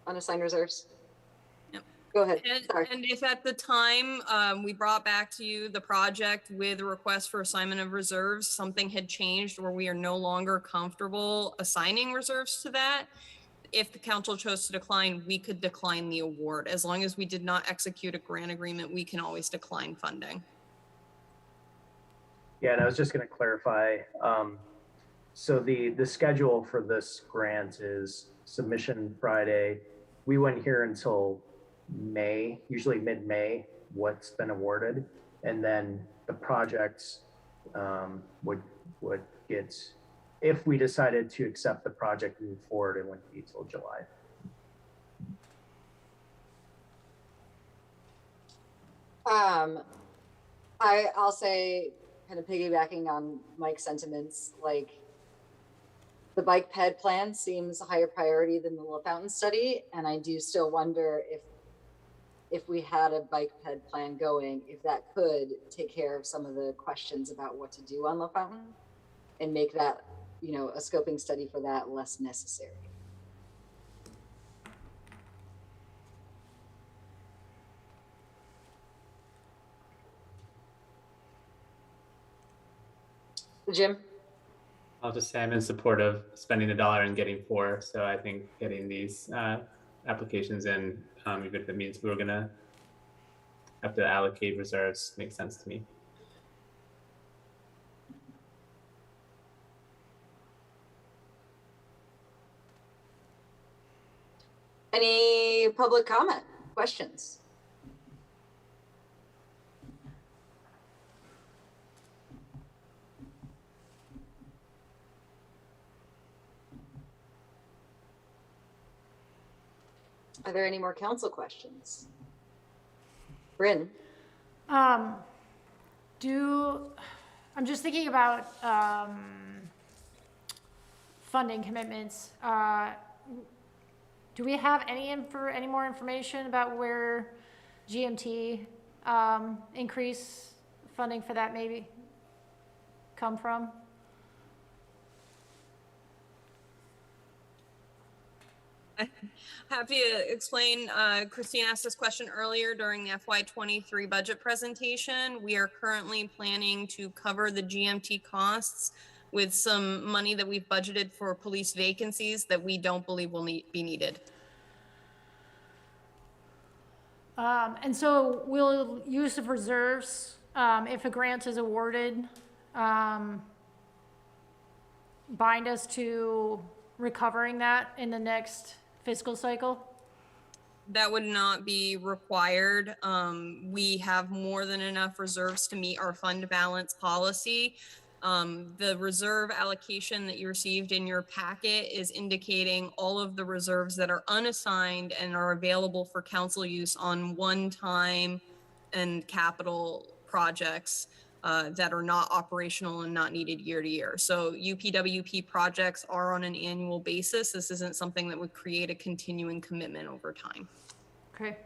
unassigned reserves. Yep. Go ahead. Sorry. And if at the time we brought back to you the project with a request for assignment of reserves, something had changed where we are no longer comfortable assigning reserves to that, if the council chose to decline, we could decline the award. As long as we did not execute a grant agreement, we can always decline funding. Yeah, and I was just going to clarify. So the schedule for this grant is submission Friday. We wouldn't hear until May, usually mid-May, what's been awarded, and then the projects would get. If we decided to accept the project and move forward, it wouldn't be till July. I'll say, kind of piggybacking on Mike's sentiments, like the bike ped plan seems a higher priority than the La Fountain study, and I do still wonder if we had a bike ped plan going, if that could take care of some of the questions about what to do on La Fountain and make that, you know, a scoping study for that less necessary. Jim? I'll just say I'm in support of spending $1 and getting 4. So I think getting these applications in, even if it means we're gonna have to allocate reserves, makes sense to me. Any public comment, questions? Are there any more council questions? Bryn? I'm just thinking about funding commitments. Do we have any more information about where GMT increase funding for that maybe come from? Happy to explain. Christine asked this question earlier during the FY23 budget presentation. We are currently planning to cover the GMT costs with some money that we've budgeted for police vacancies that we don't believe will be needed. And so will use of reserves, if a grant is awarded, bind us to recovering that in the next fiscal cycle? That would not be required. We have more than enough reserves to meet our fund balance policy. The reserve allocation that you received in your packet is indicating all of the reserves that are unassigned and are available for council use on one-time and capital projects. that are not operational and not needed year to year. So UPWP projects are on an annual basis. This isn't something that would create a continuing commitment over time. Okay.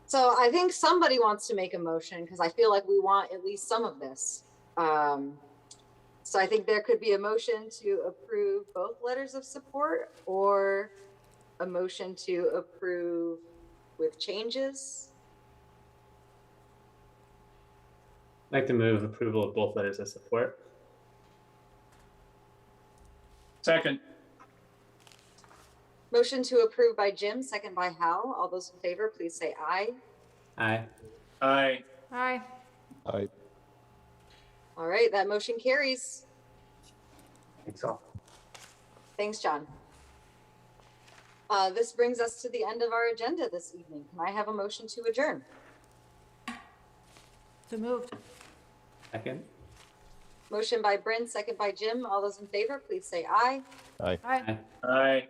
So I think somebody wants to make a motion because I feel like we want at least some of this. So I think there could be a motion to approve both letters of support or a motion to approve with changes. I'd like to move approval of both letters of support. Second. Motion to approve by Jim, second by Hal. All those in favor, please say aye. Aye. Aye. Aye. Aye. All right, that motion carries. Thanks all. Thanks, John. This brings us to the end of our agenda this evening. Can I have a motion to adjourn? So moved. Second. Motion by Bryn, second by Jim. All those in favor, please say aye. Aye. Aye. Aye.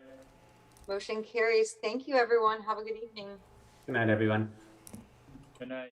Motion carries. Thank you, everyone. Have a good evening. Good night, everyone. Good night.